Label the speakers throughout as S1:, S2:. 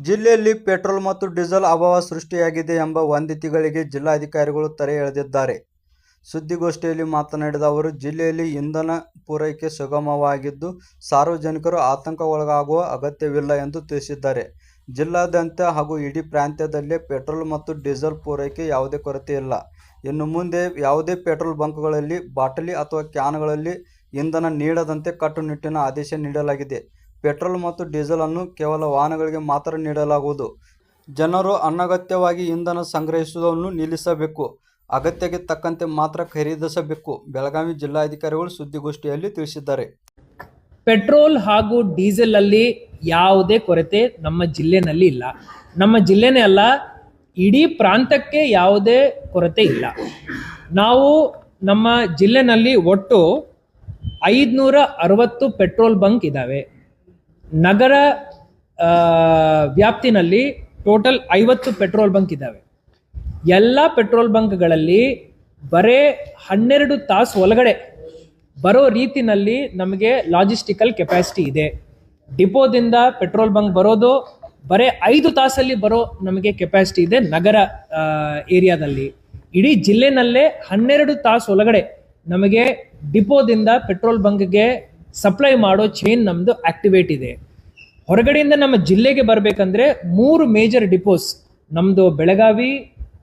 S1: ಜಿಲ್ಲೆಯಲ್ಲಿ ಪೆಟ್ರೋಲ್ ಮತ್ತು ಡೀಸೆಲ್ ಅಭಾವ ಸೃಷ್ಟಿಯಾಗಿದೆ ಎಂಬ ವದಂತಿಗಳಿಗೆ ಜಿಲ್ಲಾಧಿಕಾರಿಗಳು ತೆರೆ ಎಳೆದಿದ್ದಾರೆ. ಸುದ್ದಿಗೋಷ್ಠಿಯಲ್ಲಿ ಮಾತನಾಡಿದ ಅವರು, ಜಿಲ್ಲೆಯಲ್ಲಿ ಇಂಧನ ಪೂರೈಕೆ ಸುಗಮವಾಗಿದ್ದು, ಸಾರ್ವಜನಿಕರು ಆತಂಕಕ್ಕೊಳಗಾಗುವ ಅಗತ್ಯವಿಲ್ಲ ಎಂದು ತಿಳಿಸಿದ್ದಾರೆ. ಜಿಲ್ಲಾದ್ಯಂತ ಹಾಗೂ ಇಡೀ ಪ್ರಾಂತ್ಯದಲ್ಲಿ ಪೆಟ್ರೋಲ್ ಮತ್ತು ಡೀಸೆಲ್ ಪೂರೈಕೆ ಯಾವುದೇ ಕೊರತೆ ಇಲ್ಲ. ಇನ್ನು ಮುಂದೆ ಯಾವುದೇ ಪೆಟ್ರೋಲ್ ಬಂಕ್ಗಳಲ್ಲಿ ಬಾಟಲಿ ಅಥವಾ ಕ್ಯಾನ್ಗಳಲ್ಲಿ ಇಂಧನ ನೀಡದಂತೆ ಕಟ್ಟುನಿಟ್ಟಿನ ಆದೇಶ ನೀಡಲಾಗಿದೆ. ಪೆಟ್ರೋಲ್ ಮತ್ತು ಡೀಸೆಲ್ ಅನ್ನು ಕೇವಲ ವಾಹನಗಳಿಗೆ ಮಾತ್ರ ನೀಡಲಾಗುವುದು. ಜನರು ಅನಗತ್ಯವಾಗಿ ಇಂಧನ ಸಂಗ್ರಹಿಸುವುದನ್ನು ನಿಲ್ಲಿಸಬೇಕು. ಅಗತ್ಯಕ್ಕೆ ತಕ್ಕಂತೆ ಮಾತ್ರ ಖರೀದಿಸಬೇಕು. ಬೆಳಗಾವಿ ಜಿಲ್ಲಾಧಿಕಾರಿಗಳು ಸುದ್ದಿಗೋಷ್ಠಿಯಲ್ಲಿ ತಿಳಿಸಿದ್ದಾರೆ.
S2: ಪೆಟ್ರೋಲ್ ಹಾಗೂ ಡೀಸೆಲ್ ಅಲ್ಲಿ ಯಾವುದೇ ಕೊರತೆ ನಮ್ಮ ಜಿಲ್ಲೆನಲ್ಲಿ ಇಲ್ಲ. ನಮ್ಮ ಜಿಲ್ಲೆನೇ ಅಲ್ಲ, ಇಡೀ ಪ್ರಾಂತಕ್ಕೆ ಯಾವುದೇ ಕೊರತೆ ಇಲ್ಲ. ನಾವು ನಮ್ಮ ಜಿಲ್ಲೆನಲ್ಲಿ ಒಟ್ಟು 560 ಪೆಟ್ರೋಲ್ ಬಂಕ್ ಇದ್ದಾವೆ. ನಗರ ವ್ಯಾಪ್ತಿನಲ್ಲಿ ಟೋಟಲ್ 50 ಪೆಟ್ರೋಲ್ ಬಂಕ್ ಇದ್ದಾವೆ. ಎಲ್ಲ ಪೆಟ್ರೋಲ್ ಬಂಕ್ಗಳಲ್ಲಿ ಬರೇ 12 ತಾಸು ಒಳಗಡೆ ಬರೋ ರೀತಿನಲ್ಲಿ ನಮಗೆ ಲಾಜಿಸ್ಟಿಕಲ್ ಕೆಪಾಸಿಟಿ ಇದೆ. ಡಿಪೋದಿಂದ ಪೆಟ್ರೋಲ್ ಬಂಕ್ ಬರೋದು ಬರೇ 5 ತಾಸಲ್ಲಿ ಬರೋ ನಮಗೆ ಕೆಪಾಸಿಟಿ ಇದೆ. ನಗರ ಏರಿಯಾದಲ್ಲಿ ಇಡೀ ಜಿಲ್ಲೆನಲ್ಲೇ 12 ತಾಸು ಒಳಗಡೆ ನಮಗೆ ಡಿಪೋದಿಂದ ಪೆಟ್ರೋಲ್ ಬಂಕ್ಗೆ ಸಪ್ಲೈ ಮಾಡೋ ಚೈನ್ ನಮ್ಮದು ಆಕ್ಟಿವೇಟ್ ಇದೆ. ಹೊರಗಡೆಯಿಂದ ನಮ್ಮ ಜಿಲ್ಲೆಗೆ ಬರಬೇಕಂದ್ರೆ 3 ಮೇಜರ್ ಡಿಪೋಸ್ ನಮ್ಮದು: ಬೆಳಗಾವಿ,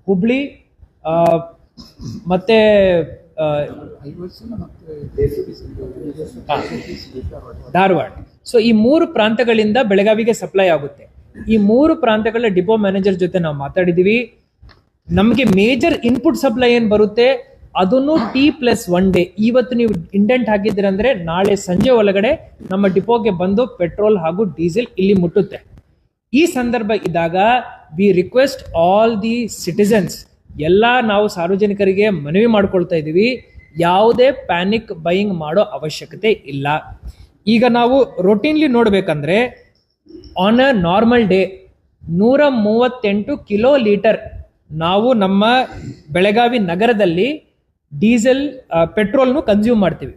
S2: ಹುಬ್ಳಿ ಮತ್ತೆ ಧಾರವಾಡ. ಸೊ ಈ 3 ಪ್ರಾಂತಗಳಿಂದ ಬೆಳಗಾವಿಗೆ ಸಪ್ಲೈ ಆಗುತ್ತೆ. ಈ 3 ಪ್ರಾಂತಗಳ ಡಿಪೋ ಮ್ಯಾನೇಜರ್ ಜೊತೆ ನಾವು ಮಾತಾಡಿದೀವಿ. ನಮಗೆ ಮೇಜರ್ ಇನ್ಪುಟ್ ಸಪ್ಲೈ ಏನು ಬರುತ್ತೆ ಅದನ್ನು T+1 ಡೇ, ಇವತ್ತು ನೀವು ಇಂಡೆಂಟ್ ಹಾಕಿದ್ದೀರಂದ್ರೆ ನಾಳೆ ಸಂಜೆ ಒಳಗಡೆ ನಮ್ಮ ಡಿಪೋಗೆ ಬಂದು ಪೆಟ್ರೋಲ್ ಹಾಗೂ ಡೀಸೆಲ್ ಇಲ್ಲಿ ಮುಟ್ಟುತ್ತೆ. ಈ ಸಂದರ್ಭ ಇದ್ದಾಗ V request all the citizens, ಎಲ್ಲ ನಾವು ಸಾರ್ವಜನಿಕರಿಗೆ ಮನವಿ ಮಾಡ್ಕೊಳ್ತಾ ಇದ್ದೀವಿ, ಯಾವುದೇ ಪ್ಯಾನಿಕ್ ಬೈಯಿಂಗ್ ಮಾಡೋ ಅವಶ್ಯಕತೆ ಇಲ್ಲ. ಈಗ ನಾವು ರೊಟೀನ್ಲಿ ನೋಡ್ಬೇಕಂದ್ರೆ on a normal day 138 kilo litre ನಾವು ನಮ್ಮ ಬೆಳಗಾವಿ ನಗರದಲ್ಲಿ ಡೀಸೆಲ್ ಪೆಟ್ರೋಲ್ನು ಕನ್ಸ್ಯೂಮ್ ಮಾಡ್ತೀವಿ.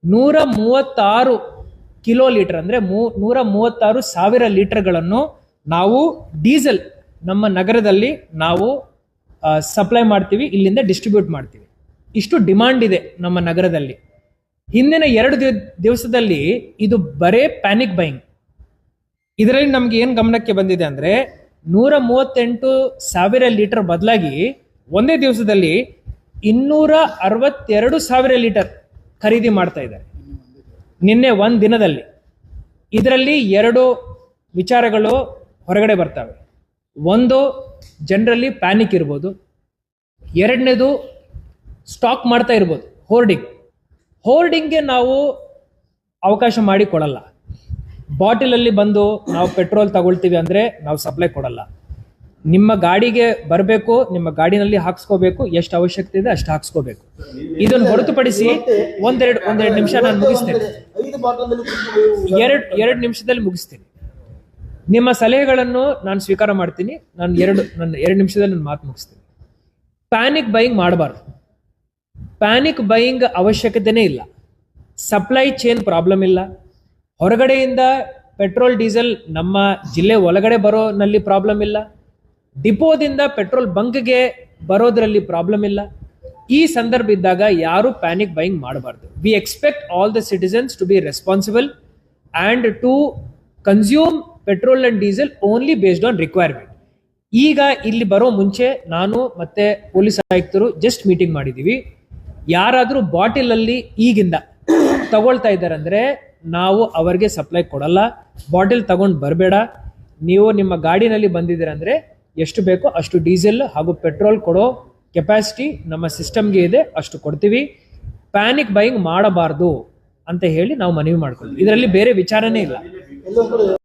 S2: 136 ಕಿಲೋ ಲೀಟರ್ ಅಂದ್ರೆ 136 ಸಾವಿರ ಲೀಟರ್ಗಳನ್ನು ನಾವು ಡೀಸೆಲ್ ನಮ್ಮ ನಗರದಲ್ಲಿ ನಾವು ಸಪ್ಲೈ ಮಾಡ್ತೀವಿ, ಇಲ್ಲಿಂದ ಡಿಸ್ಟ್ರಿಬ್ಯೂಟ್ ಮಾಡ್ತೀವಿ. ಇಷ್ಟು ಡಿಮಾಂಡ್ ಇದೆ ನಮ್ಮ ನಗರದಲ್ಲಿ. ಹಿಂದಿನ 2 ದಿವಸದಲ್ಲಿ ಇದು ಬರೇ ಪ್ಯಾನಿಕ್ ಬೈಯಿಂಗ್. ಇದರಲ್ಲಿ ನಮ್ಗೆ ಏನ್ ಗಮನಕ್ಕೆ ಬಂದಿದೆ ಅಂದ್ರೆ 138 ಸಾವಿರ ಲೀಟರ್ ಬದಲಾಗಿ ಒಂದೇ ದಿವಸದಲ್ಲಿ 262 ಸಾವಿರ ಲೀಟರ್ ಖರೀದಿ ಮಾಡ್ತಾ ಇದ್ದಾರೆ ನಿನ್ನೆ ಒಂದು ದಿನದಲ್ಲಿ. ಇದರಲ್ಲಿ 2 ವಿಚಾರಗಳು ಹೊರಗಡೆ ಬರ್ತವೆ. ಒಂದು, ಜನರಲ್ಲಿ ಪ್ಯಾನಿಕ್ ಇರ್ಬೋದು. ಎರಡನೇದು, ಸ್ಟಾಕ್ ಮಾಡ್ತಾ ಇರ್ಬೋದು, ಹೋರ್ಡಿಂಗ್ಗೆ ನಾವು ಅವಕಾಶ ಮಾಡಿ ಕೊಡಲ್ಲ. ಬಾಟಲಲ್ಲಿ ಬಂದು ನಾವು ಪೆಟ್ರೋಲ್ ತಗೊಳ್ತೀವಿ ಅಂದ್ರೆ ನಾವು ಸಪ್ಲೈ ಕೊಡಲ್ಲ. ನಿಮ್ಮ ಗಾಡಿಗೆ ಬರಬೇಕು, ನಿಮ್ಮ ಗಾಡಿನಲ್ಲಿ ಹಾಕ್ಸ್ಕೋಬೇಕು, ಎಷ್ಟು ಅವಶ್ಯಕತೆ ಇದೆ ಅಷ್ಟು ಹಾಕ್ಸ್ಕೋಬೇಕು. ಇದನ್ನು ಹೊರತುಪಡಿಸಿ ಒಂದೆರಡು ನಿಮಿಷ ನಾನು ಮುಗಿಸ್ತೇನೆ, 2 ನಿಮಿಷದಲ್ಲಿ ಮುಗಿಸ್ತೀನಿ. ನಿಮ್ಮ ಸಲಹೆಗಳನ್ನು ನಾನು ಸ್ವೀಕಾರ ಮಾಡ್ತೀನಿ. ನಾನು 2 ನಿಮಿಷದಲ್ಲಿ ನನ್ನ ಮಾತು ಮುಗಿಸ್ತೀನಿ. ಪ್ಯಾನಿಕ್ ಬೈಯಿಂಗ್ ಮಾಡಬಾರ್ದು. ಪ್ಯಾನಿಕ್ ಬೈಯಿಂಗ್ ಅವಶ್ಯಕತೆನೇ ಇಲ್ಲ. ಸಪ್ಲೈ ಚೈನ್ ಪ್ರಾಬ್ಲಮ್ ಇಲ್ಲ. ಹೊರಗಡೆಯಿಂದ ಪೆಟ್ರೋಲ್ ಡೀಸೆಲ್ ನಮ್ಮ ಜಿಲ್ಲೆ ಒಳಗಡೆ ಬರೋನಲ್ಲಿ ಪ್ರಾಬ್ಲಮ್ ಇಲ್ಲ. ಡಿಪೋದಿಂದ ಪೆಟ್ರೋಲ್ ಬಂಕ್ಗೆ ಬರೋದ್ರಲ್ಲಿ ಪ್ರಾಬ್ಲಮ್ ಇಲ್ಲ. ಈ ಸಂದರ್ಭ ಇದ್ದಾಗ ಯಾರು ಪ್ಯಾನಿಕ್ ಬೈಯಿಂಗ್ ಮಾಡಬಾರ್ದು. We expect all the citizens to be responsible and to consume petrol and diesel only based on requirement. ಈಗ ಇಲ್ಲಿ ಬರೋ ಮುಂಚೆ ನಾನು ಮತ್ತೆ ಪೊಲೀಸ್ ಆಯುಕ್ತರು ಜಸ್ಟ್ ಮೀಟಿಂಗ್ ಮಾಡಿದ್ದೀವಿ. ಯಾರಾದರೂ ಬಾಟಿಲಲ್ಲಿ ಈಗಿಂದ ತಗೊಳ್ತಾ ಇದ್ದಾರೆ ಅಂದ್ರೆ ನಾವು ಅವರಿಗೆ ಸಪ್ಲೈ ಕೊಡಲ್ಲ. ಬಾಟಿಲ್ ತಗೊಂಡು ಬರಬೇಡ. ನೀವು ನಿಮ್ಮ ಗಾಡಿನಲ್ಲಿ ಬಂದಿದ್ದೀರಂದ್ರೆ ಎಷ್ಟು ಬೇಕೋ ಅಷ್ಟು ಡೀಸೆಲ್ ಹಾಗೂ ಪೆಟ್ರೋಲ್ ಕೊಡೋ ಕೆಪಾಸಿಟಿ ನಮ್ಮ ಸಿಸ್ಟಮ್ಗೆ ಇದೆ, ಅಷ್ಟು ಕೊಡ್ತೀವಿ. ಪ್ಯಾನಿಕ್ ಬೈಯಿಂಗ್ ಮಾಡಬಾರ್ದು ಅಂತ ಹೇಳಿ ನಾವು ಮನವಿ ಮಾಡ್ಕೊಳ್ತೀವಿ. ಇದರಲ್ಲಿ ಬೇರೆ ವಿಚಾರನೇ ಇಲ್ಲ.